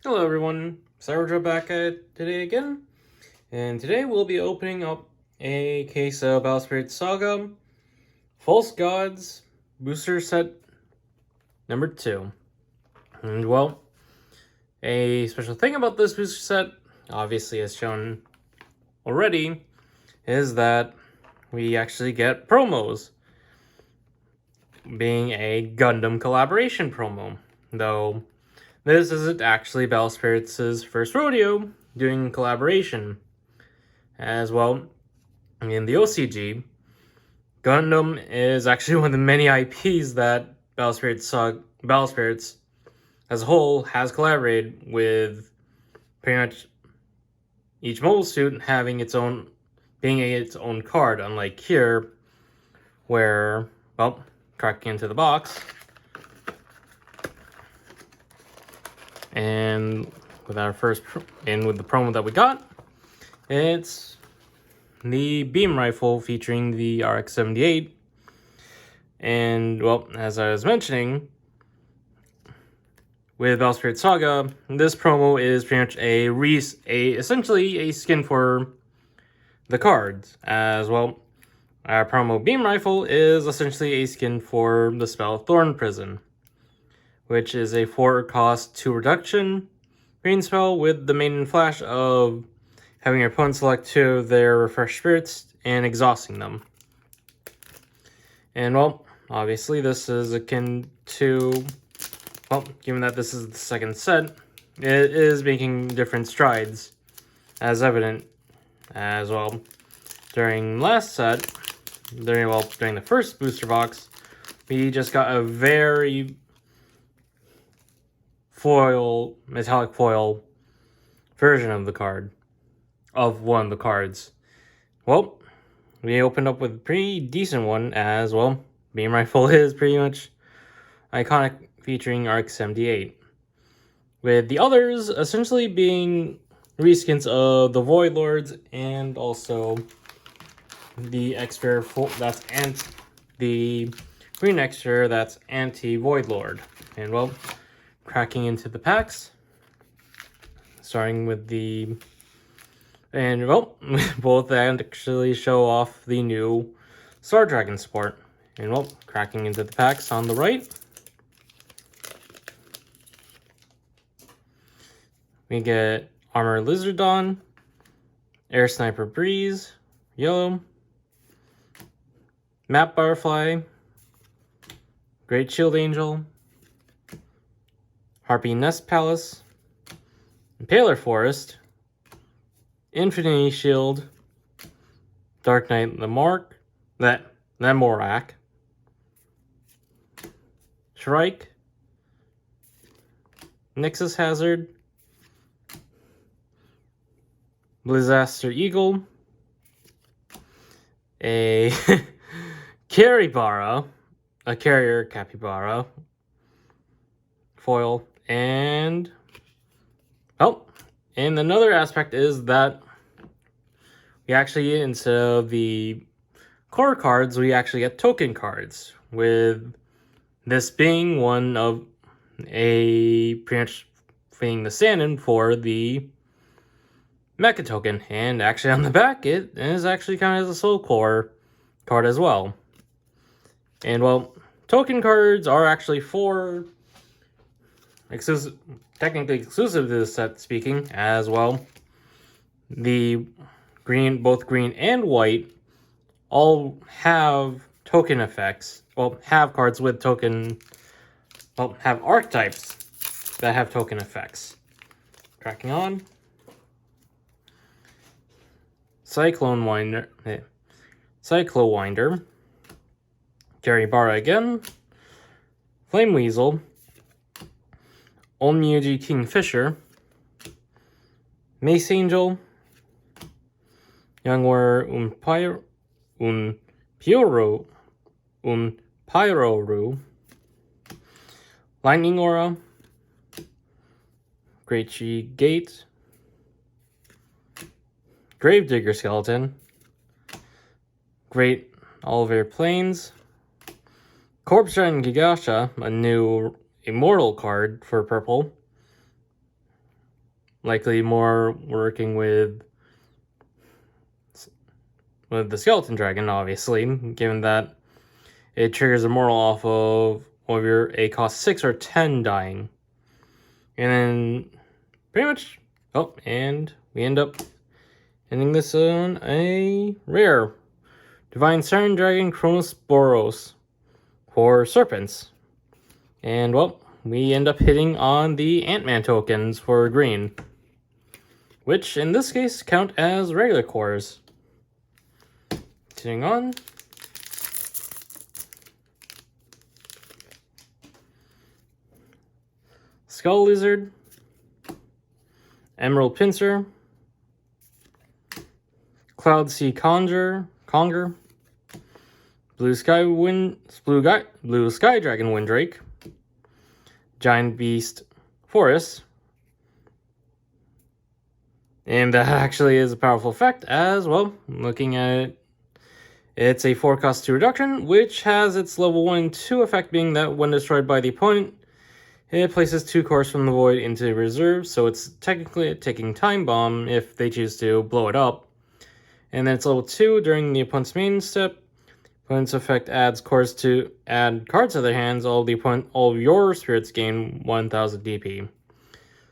Hello everyone, Sourdough back at today again, and today we'll be opening up a case of Bowspirit Saga False Gods Booster Set number 2. And well, a special thing about this booster set, obviously as shown already, is that we actually get promos, being a Gundam collaboration promo, though this isn't actually Bowspirit's first rodeo doing collaboration. As well, in the OCG, Gundam is actually one of the many IPs that Bowspirits as a whole has collaborated with, pretty much each mobile suit having its own card, unlike here, where, well, cracking into the box, and with the promo that we got, it's the beam rifle featuring the RX-78. And, well, as I was mentioning, with Bowspirit Saga, this promo is pretty much essentially a skin for the cards. As well, our promo beam rifle is essentially a skin for the spell Thorn Prison, which is a 4-cost 2 reduction green spell with the main flash of having your opponent select 2 of their refreshed spirits and exhausting them. And, well, obviously this is akin to, well, given that this is the second set, it is making different strides, as evident as well. During last set, during the first booster box, we just got a very metallic foil version of the card, of one of the cards. Well, we opened up with a pretty decent one as well. Beam rifle is pretty much iconic, featuring RX-78, with the others essentially being reskins of the Voidlords and also the extra the green extra that's anti-Voidlord. And, well, cracking into the packs, starting with the, and, well, both actually show off the new Star Dragon support. And, well, cracking into the packs on the right, we get Armor Lizardon, Air Sniper Breeze, yellow, Map Butterfly, Great Shield Angel, Harpy Nest Palace, Impaler Forest, Infinity Shield, Dark Knight Lemorak, Shrike, Nexus Hazard, Blizaster Eagle, a Caribara, a Carrier Capybara foil, and, oh, and another aspect is that we actually, instead of the core cards, we actually get token cards, with this being one of pretty much being the stand-in for the Mecha token, and actually on the back it is actually kind of a Soul Core card as well. And, well, token cards are actually technically exclusive to this set, speaking, as well. The both green and white all have token effects, well, have cards with have archetypes that have token effects. Cracking on. Cyclone Winder, Caribara again, Flame Weasel, Onmyuji Kingfisher, Mace Angel, Youngwer Unpyroru, Lightning Aura, Great Chi Gate, Gravedigger Skeleton, Great Oliver Plains, Corpse Giant Gigasha, a new Immortal card for purple, likely more working with the Skeleton Dragon, obviously, given that it triggers a moral off of your a cost 6 or 10 dying. And then pretty much, oh, and we end up ending this on a rare Divine Siren Dragon Chronosporos for Serpents. And well, we end up hitting on the Ant-Man tokens for green, which in this case count as regular cores. Continuing on. Skull Lizard, Emerald Pincer, Cloud Sea Conger, Blue Sky Dragon Windrake, Giant Beast Forest, and that actually is a powerful effect as well. Looking at it, it's a 4 cost 2 reduction, which has its level 1 and 2 effect being that when destroyed by the opponent, it places 2 cores from the void into reserve, so it's technically a ticking time bomb if they choose to blow it up. And then it's level 2 during the opponent's main step. Opponent's effect adds cores to add cards to their hands. All of your spirits gain 1000 DP.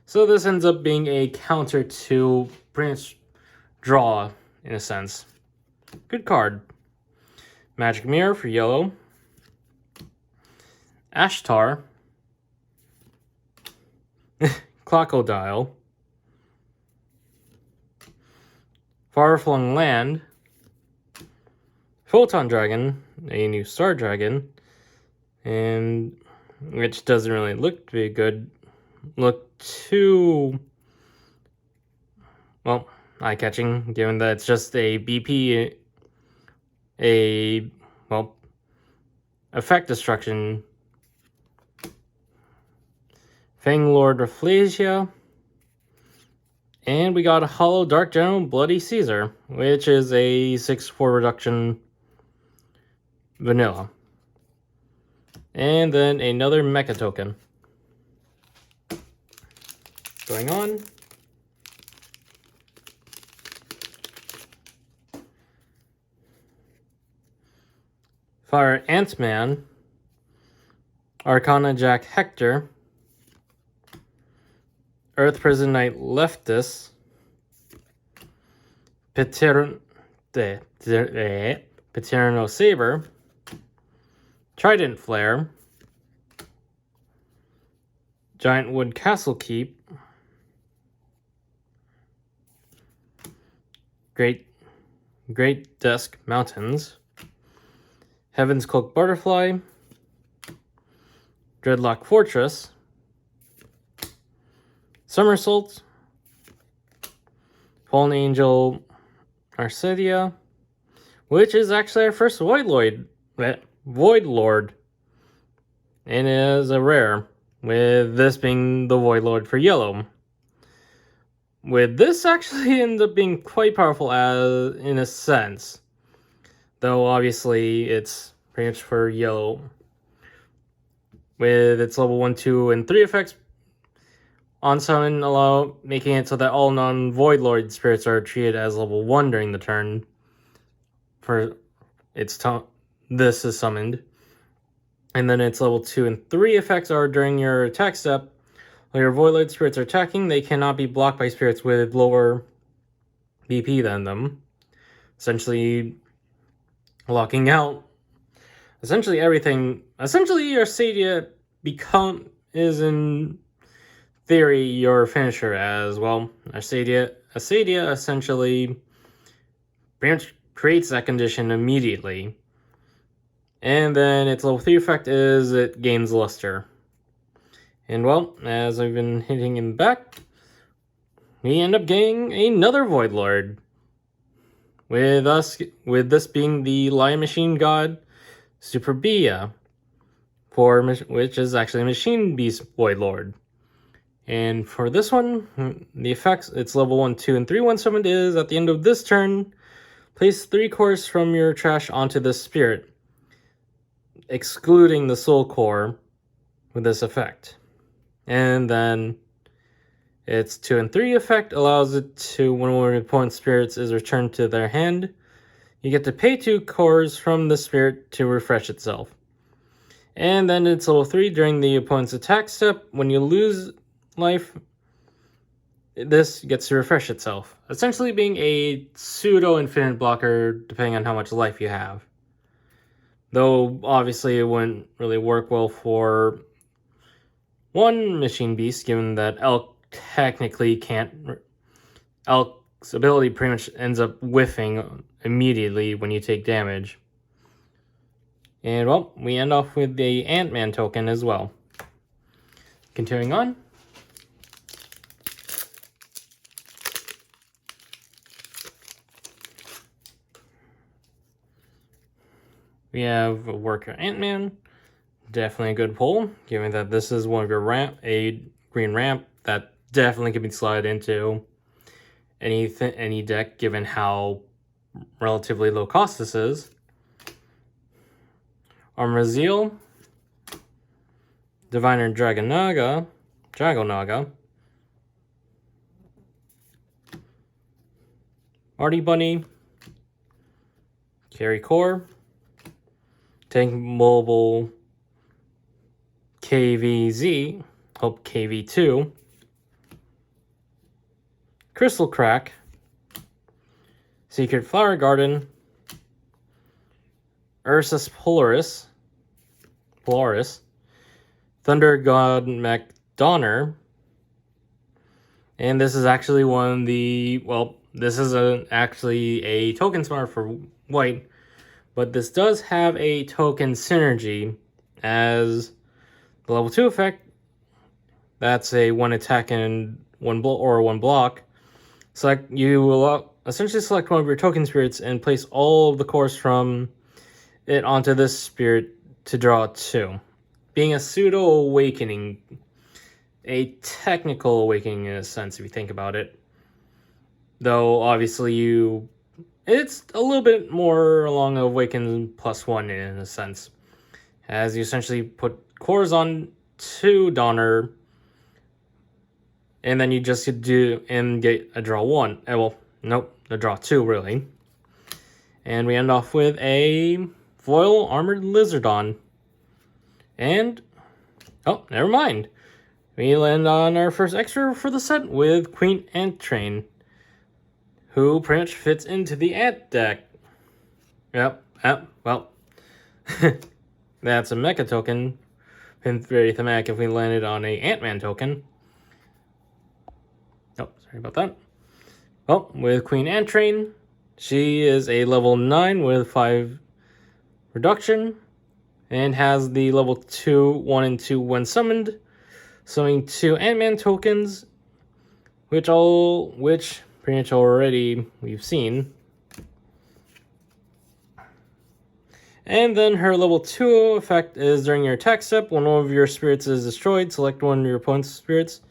So this ends up being a counter to Prince Draw, in a sense. Good card. Magic Mirror for yellow. Ashtar. Crocodile. Far-Flung Land. Photon Dragon, a new Star Dragon, and which doesn't really look to be good. Look too, well, eye-catching, given that it's just a BP, effect destruction. Fanglord Rafflesia. And we got a Hollow Dark General Bloody Caesar, which is a 6/4 reduction vanilla. And then another Mecha token. Going on. Fire Ant-Man. Arcana Jack Hector. Earth Prison Knight Leftus. Paterno Saber. Trident Flare. Giant Wood Castle Keep. Great Dusk Mountains. Heaven's Cloak Butterfly. Dreadlock Fortress. Somersault. Fallen Angel Arcedia, which is actually our first Voidlord, and is a rare, with this being the Voidlord for yellow. With this actually ends up being quite powerful as in a sense, though obviously it's pretty much for yellow. With its level 1, 2, and 3 effects on summon, making it so that all non-Voidlord spirits are treated as level 1 during the turn. For its this is summoned. And then its level 2 and 3 effects are during your attack step. While your Voidlord spirits are attacking, they cannot be blocked by spirits with lower BP than them. Essentially locking out essentially everything. Essentially your Sadia is in theory your finisher as well. Sadia essentially pretty much creates that condition immediately. And then its level 3 effect is it gains luster. And well, as I've been hitting in the back, we end up getting another Voidlord. With this being the Lion Machine God Superbia, which is actually a Machine Beast Voidlord. And for this one, the effects, it's level 1, 2, and 3 when summoned is, at the end of this turn, place 3 cores from your trash onto this spirit, excluding the soul core with this effect. And then Its 2 and 3 effect allows it to, when one of your opponent's spirits is returned to their hand, you get to pay 2 cores from the spirit to refresh itself. And then its level 3, during the opponent's attack step, when you lose life, this gets to refresh itself, essentially being a pseudo-infinite blocker depending on how much life you have. Though, obviously, it wouldn't really work well for one Machine Beast, given that Elk technically can't... Elk's ability pretty much ends up whiffing immediately when you take damage. And, well, we end off with the Ant-Man token as well. Continuing on. We have a Worker Ant-Man. Definitely a good pull, given that this is one of your a green ramp that definitely can be slotted into any deck, given how relatively low cost this is. Armazeal, Diviner Dragonaga, Artie Bunny, Carry Core, Tank Mobile, KVZ, Hope KV2, Crystal Crack, Secret Flower Garden, Ursus Polaris, Thunder God MacDonner, and this is actually one of the, well, this is actually a token smart for white, but this does have a token synergy as the level 2 effect. That's a 1 attack and 1 block. You will essentially select one of your token spirits and place all of the cores from it onto this spirit to draw 2. Being a pseudo awakening, a technical awakening in a sense, if you think about it. Though obviously it's a little bit more along Awaken +1 in a sense, as you essentially put cores on to Donner, and then you just get a draw 1. Well, nope, a draw 2 really. And we end off with a Foil Armored Lizardon. And, oh, never mind. We land on our first extra for the set with Queen Ant Train, who pretty much fits into the Ant deck. Yep, well. That's a Mecha token. Been very thematic if we landed on a Ant-Man token. Oh, sorry about that. Well, with Queen Ant Train, she is a level 9 with 5 reduction, and has the level 2, 1, and 2 when summoned, summoning 2 Ant-Man tokens, which pretty much already we've seen. And then her level 2 effect is during your attack step, when one of your spirits is destroyed, select one of your opponent's spirits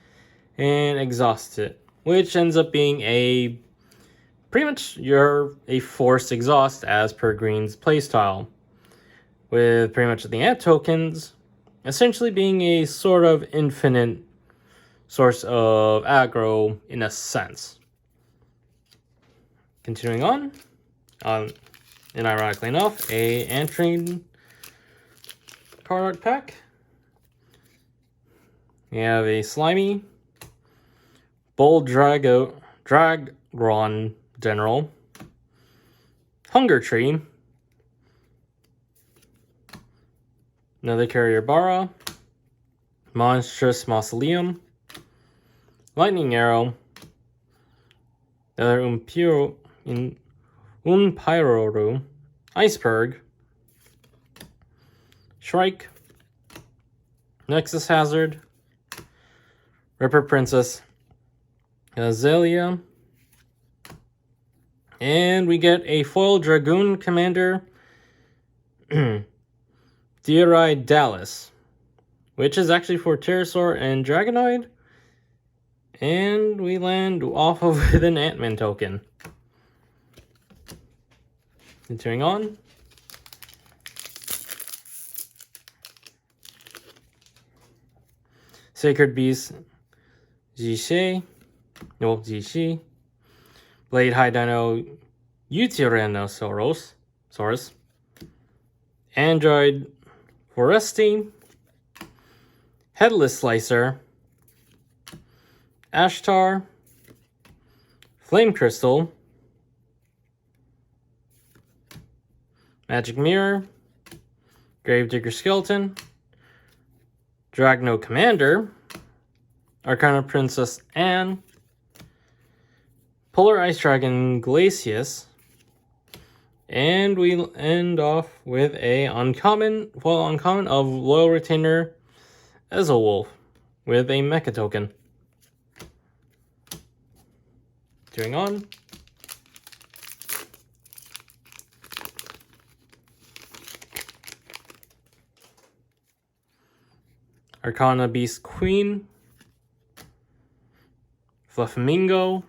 and exhaust it, which ends up being pretty much a forced exhaust as per Green's playstyle, with pretty much the Ant tokens essentially being a sort of infinite source of aggro in a sense. Continuing on, and ironically enough, a Ant Train card art pack. We have a Slimy, Bold Dragron General, Hunger Tree, another Carrier Bara, Monstrous Mausoleum, Lightning Arrow, another Unpyroru, Iceberg, Shrike, Nexus Hazard, Ripper Princess, Azalea, and we get a foil Dragoon Commander, Deorai Dallas, which is actually for Pterosaur and Dragonoid, and we land off of with an Ant-Man token. Continuing on. Sacred Beast, Jishe, no, Jishi, Blade High Dino Tyrannosaurus, Android Foresti, Headless Slicer, Ashtar, Flame Crystal, Magic Mirror, Gravedigger Skeleton, Dragno Commander, Arcana Princess Anne, Polar Ice Dragon Glacius, and we end off with a uncommon of Loyal Retainer Ezelwolf with a Mecha token. Continuing on. Arcana Beast Queen, Fluffamingo,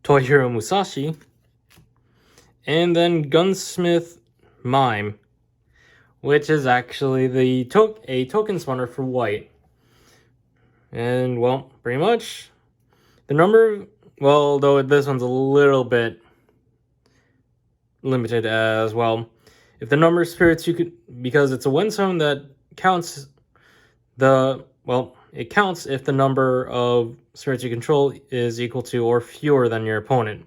Toy Hero Musashi, and then Gunsmith Mime, which is actually a token spawner for white. And, well, pretty much the number, well, though this one's a little bit limited as well. If the number of spirits you could, because it's a win zone that counts it counts if the number of spirits you control is equal to or fewer than your opponent.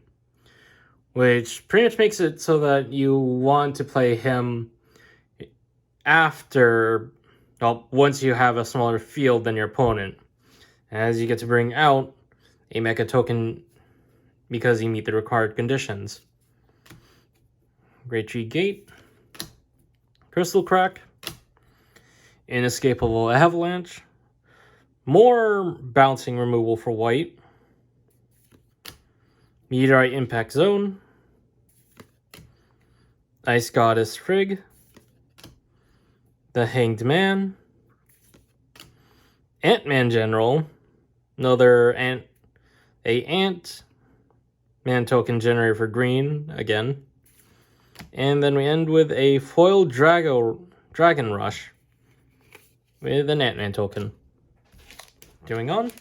Which pretty much makes it so that you want to play him after, well, once you have a smaller field than your opponent, as you get to bring out a Mecha token because you meet the required conditions. Great Tree Gate, Crystal Crack, Inescapable Avalanche, more bouncing removal for white, Meteorite Impact Zone, Ice Goddess Frigg, the Hanged Man, Ant-Man General, another Ant-Man token generator for green again, and then we end with a foil Dragon Rush with an Ant-Man token. Going on.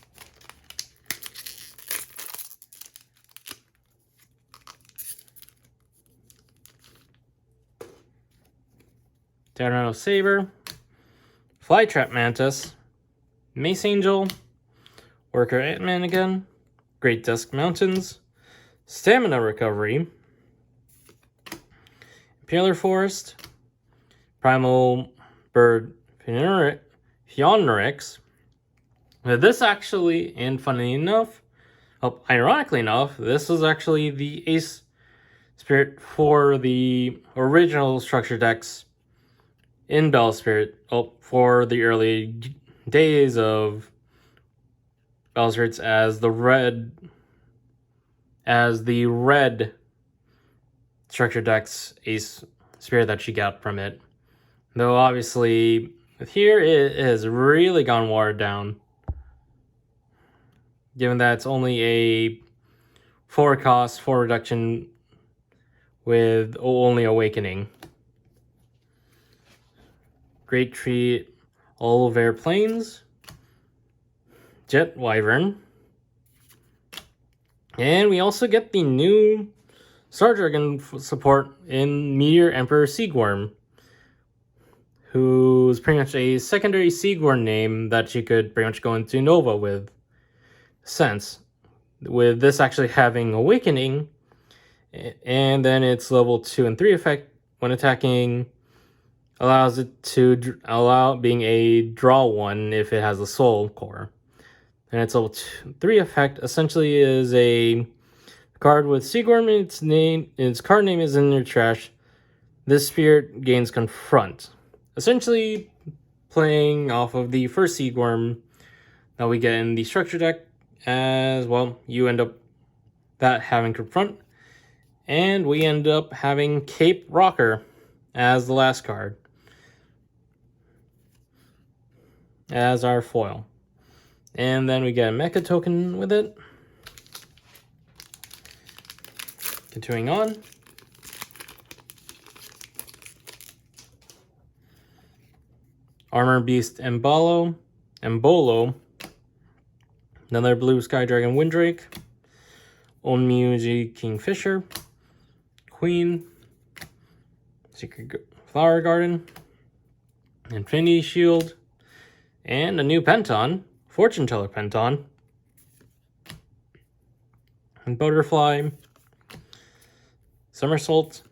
Tyranno Saber, Flytrap Mantis, Mace Angel, Worker Ant-Man again, Great Dusk Mountains, Stamina Recovery, Impaler Forest, Primal Bird Fionrix. This actually, and funny enough, ironically enough, this is actually the ace spirit for the original structure decks in Bell Spirit, for the early days of Bell Spirits as the red structure decks ace spirit that she got from it. Though obviously here it has really gone watered down, given that it's only a 4 cost, 4 reduction with only Awakening. Great Tree Oliver Plains, Jet Wyvern, and we also get the new Star Dragon support in Meteor Emperor Seagworm, who's pretty much a secondary Seagworm name that you could pretty much go into Nova with. With this actually having Awakening, and then its level 2 and 3 effect when attacking allows it to allow being a draw 1 if it has a soul core. And its level 3 effect essentially is a card with Seagworm in its card name is in your trash. This spirit gains Confront, essentially playing off of the first Seagworm that we get in the structure deck. As well, you end up having Confront, and we end up having Cape Rocker as the last card as our foil. And then we get a Mecha token with it. Continuing on. Armor Beast Embolo, Another Blue Sky Dragon Windrake, Onmyuji Kingfisher, Queen, Secret Flower Garden, Infinity Shield, and a new Penton, Fortune Teller Penton, and Butterfly, Somersault,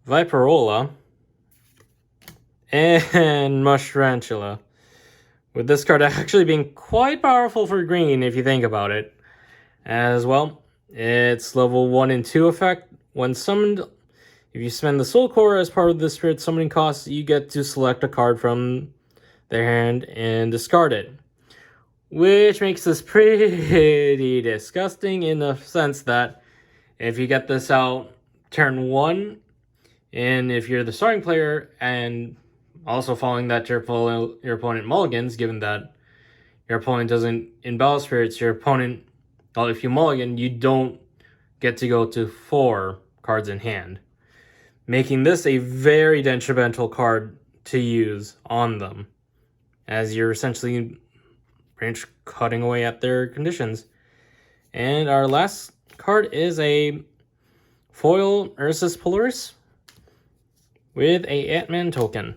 Viperola, and Mushrantula. With this card actually being quite powerful for green if you think about it. As well, it's level 1 and 2 effect. When summoned, if you spend the Soul Core as part of the Spirit summoning cost, you get to select a card from their hand and discard it. Which makes this pretty disgusting in the sense that if you get this out turn 1, and if you're the starting player and also following that your opponent mulligans, given that your opponent doesn't in Battle Spirits, your opponent, well, if you mulligan, you don't get to go to 4 cards in hand, making this a very detrimental card to use on them, as you're essentially branch cutting away at their conditions. And our last card is a foil Ursus Polaris with a Ant-Man token.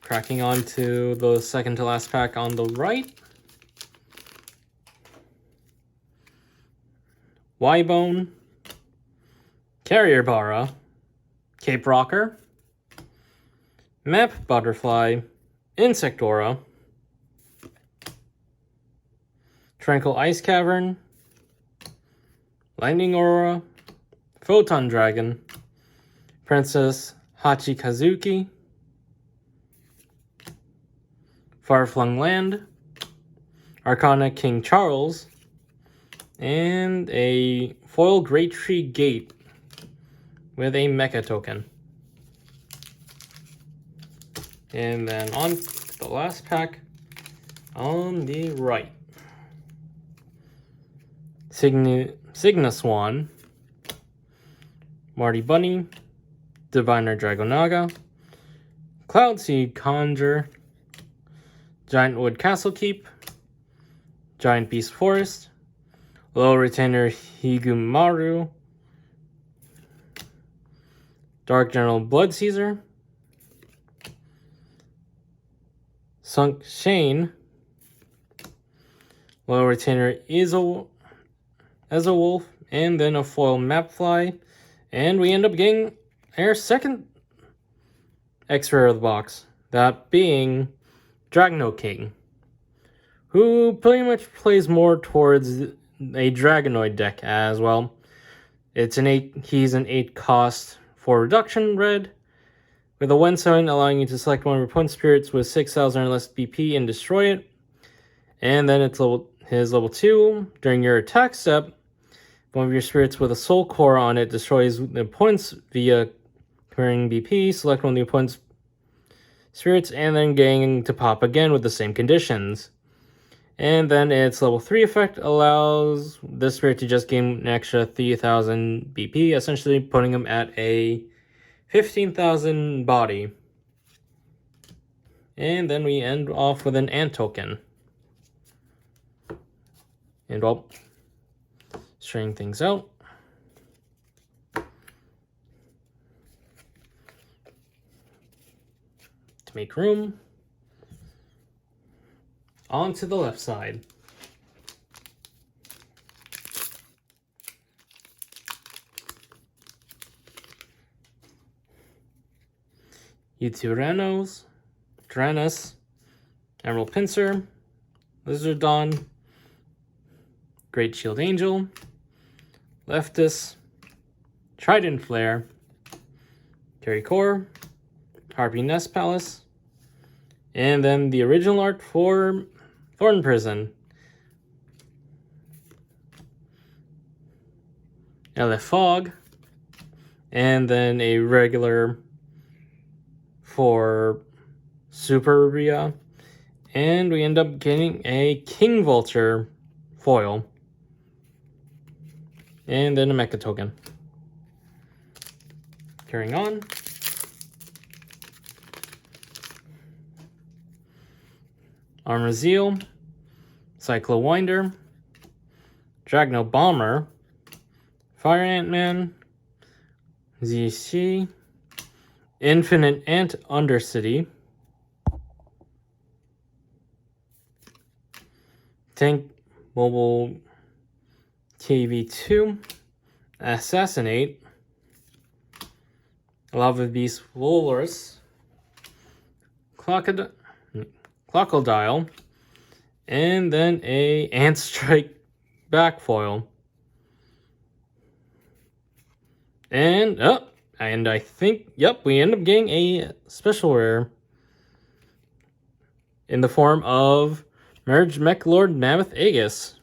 Cracking on to the second to last pack on the right. Y-Bone, Carrier Bara, Cape Rocker, Map Butterfly, Insectora, Tranquil Ice Cavern, Lightning Aurora, Photon Dragon, Princess Hachikazuki, Farflung Land, Arcana King Charles, and a foil Great Tree Gate with a Mecha token. And then on to the last pack on the right. Signa Swan, Marty Bunny, Diviner Dragonaga, Cloudseed Conjure, Giant Wood Castle Keep, Giant Beast Forest, Low Retainer Higumaru, Dark General Blood Caesar, Sunk Shane, Low Retainer Wolf, and then a foil Mapfly, and we end up getting our second X-Rare of the box, that being Dragno King, who pretty much plays more towards a Dragonoid deck as well. He's an 8 cost for reduction red, with a 1/7 allowing you to select one of your opponent's spirits with 6,000 or less BP and destroy it. And then it's his level 2. During your attack step, one of your spirits with a soul core on it destroys the opponent's via clearing BP. Select one of the opponent's spirits and then getting to pop again with the same conditions. And then its level 3 effect allows this spirit to just gain an extra 3,000 BP, essentially putting him at a 15,000 body. And then we end off with an Ant token. And well, straighten things out. To make room. On to the left side. Uturanos, Tyrannus, Emerald Pincer, Lizardon, Great Shield Angel, Leftus, Trident Flare, Carry Core, Harpy Nest Palace, and then the original art for Thorn Prison, Elefog, and then a regular for Super Rhea, and we end up getting a King Vulture foil, and then a Mecha token. Carrying on. Armor Zeal, Cyclo Winder, Dragno Bomber, Fire Ant-Man, ZC, Infinite Ant Undercity, Tank Mobile KV2, Assassinate, Lava Beast Volors, Crocodile, and then a Ant Strike Backfoil. And I think, yep, we end up getting a special rare in the form of Merge Mech Lord Mammoth Aegis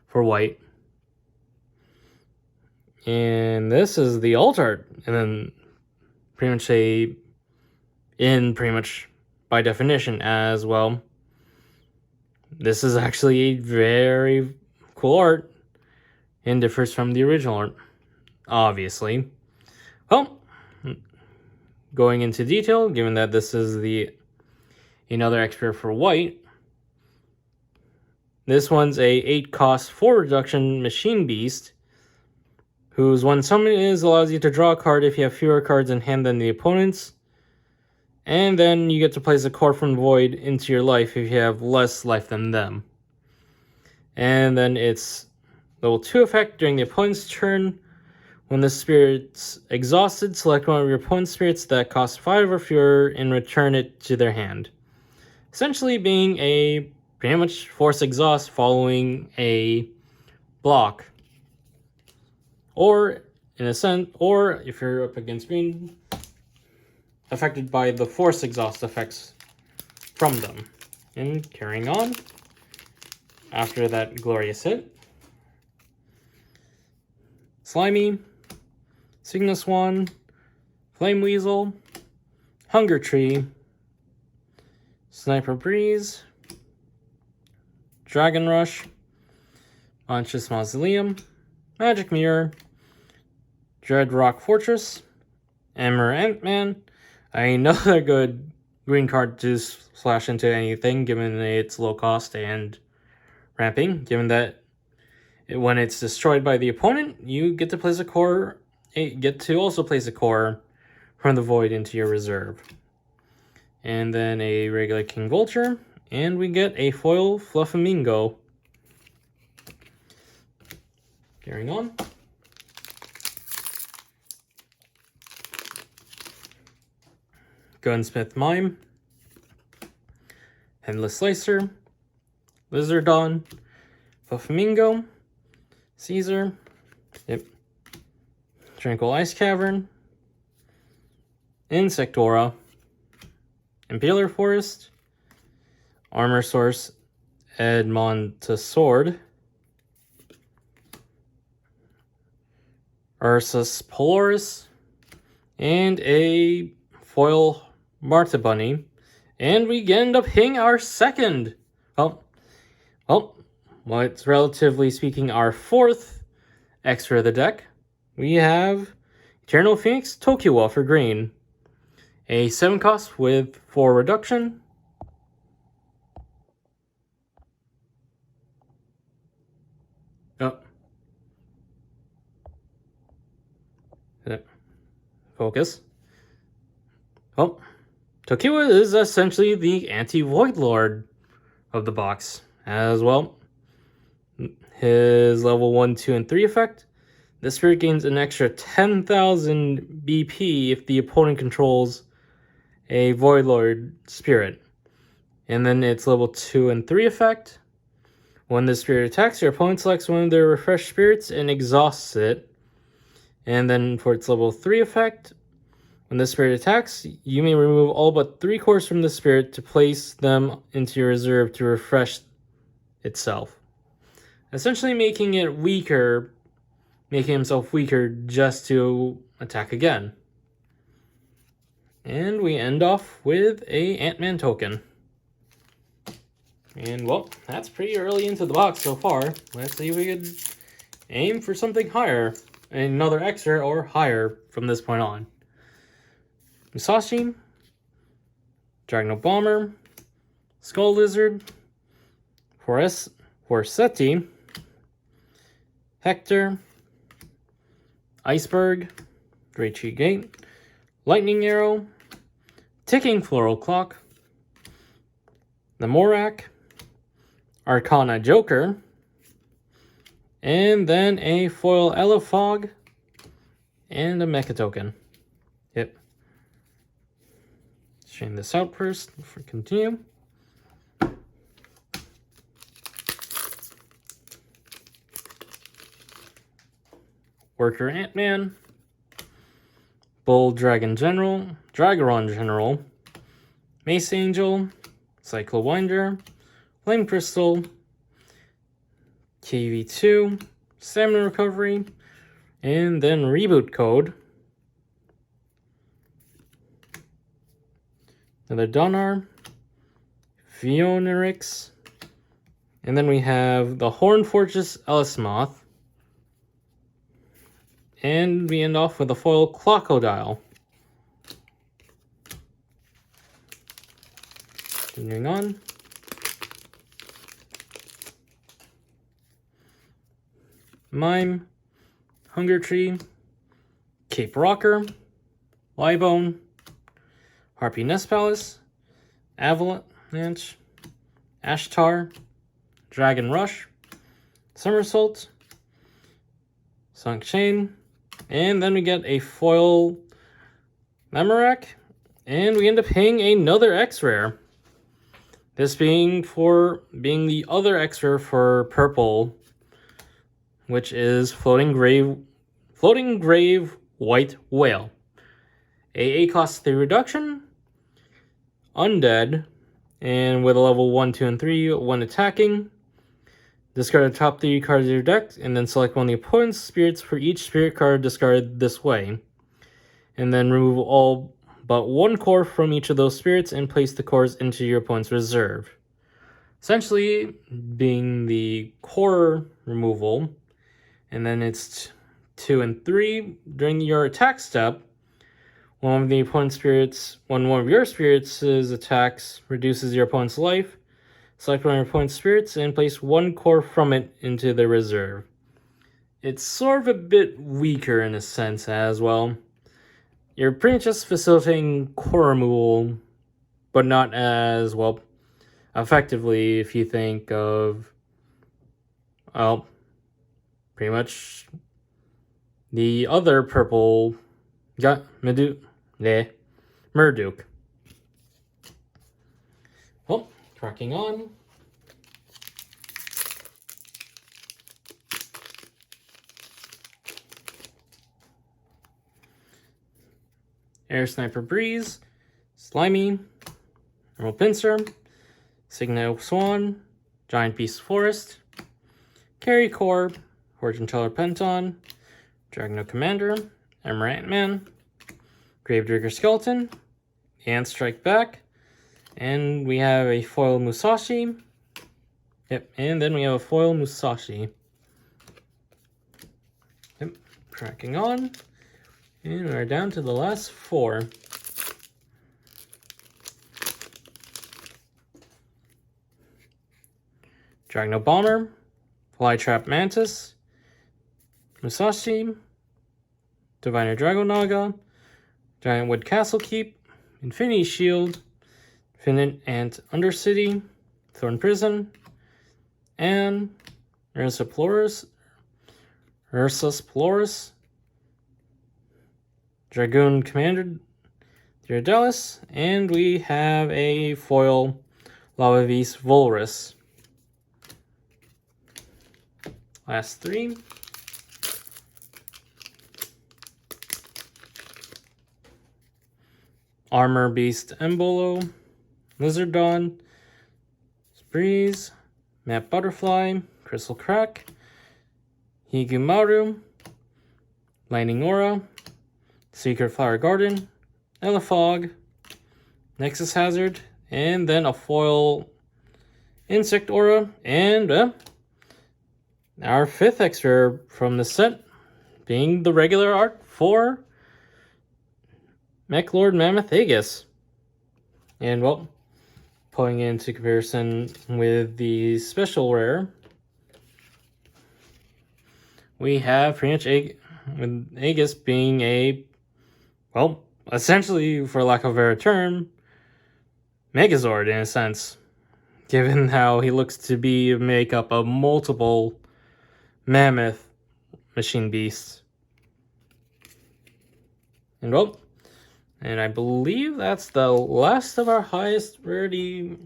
for white. And this is the alt art, and then pretty much by definition as well. This is actually a very cool art and differs from the original art, obviously. Well, going into detail, given that this is another expert for white, this one's a 8 cost 4 reduction machine beast, whose one summon allows you to draw a card if you have fewer cards in hand than the opponent's, and then you get to place a core from Void into your life if you have less life than them. And then it's level 2 effect during the opponent's turn. When the spirit's exhausted, select one of your opponent's spirits that costs 5 or fewer and return it to their hand. Essentially being a pretty much force exhaust following a block. Or, in a sense, or if you're up against green, affected by the force exhaust effects from them. And carrying on, after that glorious hit, Slimy, Signal Swan, Flame Weasel, Hunger Tree, Sniper Breeze, Dragon Rush, Monstrous Mausoleum, Magic Mirror, Dread Rock Fortress, Emmer Ant-Man, another good green card to slash into anything given its low cost and ramping, given that when it's destroyed by the opponent, you get to place a core, also place a core from the Void into your reserve. And then a regular King Vulture, and we get a foil Fluffamingo. Carrying on. Gunsmith Mime, Headless Slicer, Lizardon, Fluffamingo, Caesar, Tranquil Ice Cavern, Insectora, Impaler Forest, Armor Source Edmontosaur, Ursus Polaris, and a foil Marta Bunny, and we end up hitting our second, well, it's relatively speaking our fourth extra of the deck. We have Eternal Phoenix Tokiwa for green, a 7 cost with 4 reduction. Focus. Tokiwa is essentially the anti-Voidlord of the box as well. His level 1, 2, and 3 effect. This spirit gains an extra 10,000 BP if the opponent controls a Voidlord spirit. And then its level 2 and 3 effect. When the spirit attacks, your opponent selects one of their refreshed spirits and exhausts it. And then for its level 3 effect, when the spirit attacks, you may remove all but 3 cores from the spirit to place them into your reserve to refresh itself. Essentially making it weaker, making himself weaker just to attack again. And we end off with a Ant-Man token. And well, that's pretty early into the box so far. Let's see if we could aim for something higher. Another extra or higher from this point on. Musashi, Dragno Bomber, Skull Lizard, Forseti, Hector, Iceberg, Great Tree Gate, Lightning Arrow, Ticking Floral Clock, the Morak, Arcana Joker, and then a foil Elefog, and a Mecha Token. Yep. Straighten this out first before we continue. Worker Ant-Man, Bull Dragon General, Dragaron General, Mace Angel, Cyclo Winder, Flame Crystal, KV2, Stamina Recovery, and then Reboot Code. Another Donar, Fionarix, and then we have the Horn Fortress Ellismoth. And we end off with a foil Clocodile. Continuing on. Mime, Hunger Tree, Cape Rocker, Libone, Harpy Nest Palace, Avalanche, Ashtar, Dragon Rush, Somersault, Sunk Chain, and then we get a foil Memorak, and we end up paying another X-Rare. This being the other X-Rare for purple, which is Floating Grave White Whale. AA cost 3 reduction, Undead, and with a level 1, 2, and 3, 1 attacking. Discard the top 3 cards of your deck, and then select one of the opponent's spirits for each spirit card discarded this way. And then remove all but 1 core from each of those spirits and place the cores into your opponent's reserve. Essentially, being the core removal, and then it's 2 and 3 during your attack step. One of your spirits' attacks reduces your opponent's life. Select one of your opponent's spirits and place 1 core from it into the reserve. It's sort of a bit weaker in a sense as well. You're pretty much just facilitating core removal, but not as, well, effectively if you think of, well, pretty much the other purple Murduke. Well, cracking on. Air Sniper Breeze, Slimy, Emerald Pincer, Signal Swan, Giant Beast Forest, Carry Corp, Fortune Teller Penton, Dragno Commander, Emmer Ant-Man, Gravedigger Skeleton, and Strike Back, and we have a foil Musashi. Yep, and then we have a foil Musashi. Yep, cracking on. And we're down to the last 4. Dragno Bomber, Flytrap Mantis, Musashi, Diviner Dragonaga, Giant Wood Castle Keep, Infinity Shield, Infinite Ant Undercity, Thorn Prison, and Ursus Ploris, Dragoon Commander Gyarados, and we have a foil Lava Beast Volrus. Last 3. Armor Beast Embolo, Lizard Dawn, Breeze, Map Butterfly, Crystal Crack, Higumaru, Lightning Aura, Secret Flower Garden, Elefog, Nexus Hazard, and then a foil Insect Aura, and our 5th extra from the set being the regular art for Mech Lord Mammoth Aegis. And well, putting it into comparison with the special rare, we have pretty much with Aegis being a, well, essentially, for lack of a better term, Megazord in a sense, given how he looks to be a makeup of multiple mammoth machine beasts. And well, and I believe that's the last of our highest rarity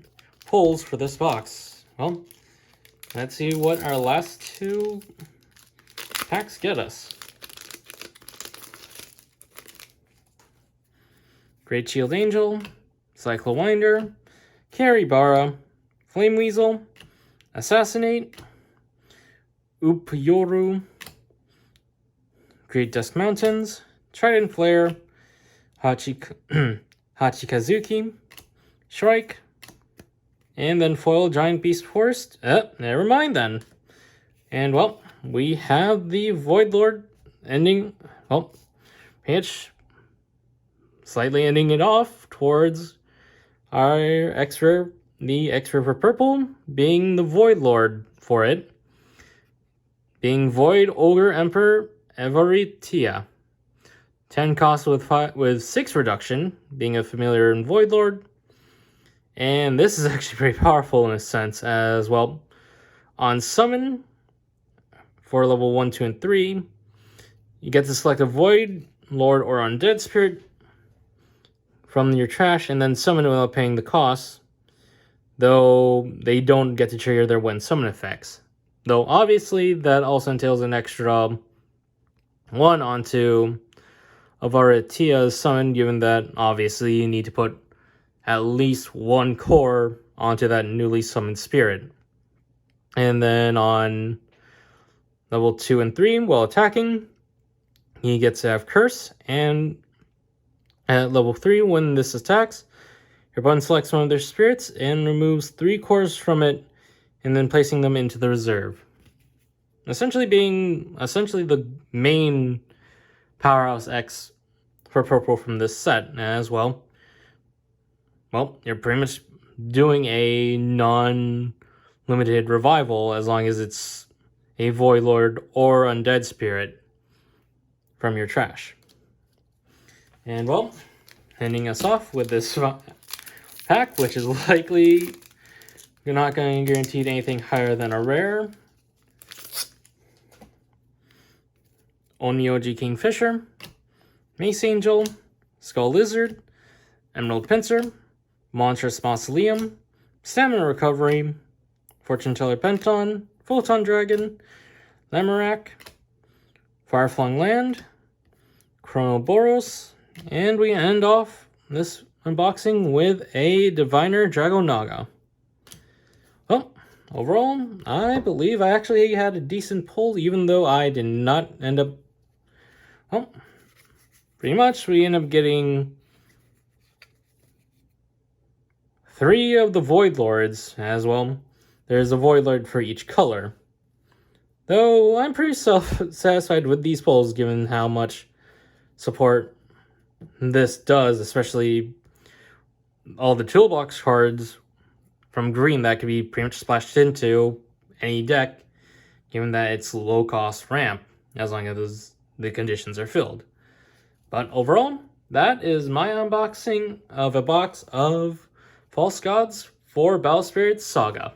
pulls for this box. Well, let's see what our last two packs get us. Great Shield Angel, Cyclowinder, Karibara, Flame Weasel, Assassinate, Upyoru, Great Dusk Mountains, Trident Flare, Hachikazuki, Shrike, and then foil Giant Beast Forest. Never mind then. And well, we have the Voidlord ending, well, pitch slightly ending it off towards our extra, the extra for purple being the Voidlord for it, being Void Ogre Emperor Evaritia. 10 cost with 6 reduction, being a familiar in Voidlord. And this is actually pretty powerful in a sense as well. On summon, for level 1, 2, and 3, you get to select a Void Lord or Undead Spirit from your trash and then summon it without paying the cost, though they don't get to trigger their when summon effects. Though obviously that also entails an extra 1 onto Avaritia's summon, given that obviously you need to put at least 1 core onto that newly summoned spirit. And then on level 2 and 3, while attacking, he gets to have Curse, and at level 3, when this attacks, your opponent selects one of their spirits and removes 3 cores from it, and then placing them into the reserve. Essentially being the main Powerhouse X for purple from this set as well. Well, you're pretty much doing a non-limited revival as long as it's a Voidlord or Undead Spirit from your trash. And well, ending us off with this pack, which is likely you're not going to guarantee anything higher than a rare. Onmyoji Kingfisher, Mace Angel, Skull Lizard, Emerald Pincer, Monstrous Mausoleum, Stamina Recovery, Fortune Teller Penton, Photon Dragon, Lamorak, Fireflung Land, Chronoboros, and we end off this unboxing with a Diviner Dragonaga. Well, overall, I believe I actually had a decent pull, even though I did not end up... Well, pretty much we end up getting 3 of the Voidlords as well. There's a Voidlord for each color. Though I'm pretty satisfied with these pulls given how much support this does, especially all the toolbox cards from green that could be pretty much splashed into any deck, given that it's low cost ramp as long as the conditions are filled. But overall, that is my unboxing of a box of False Gods for Battle Spirits Saga.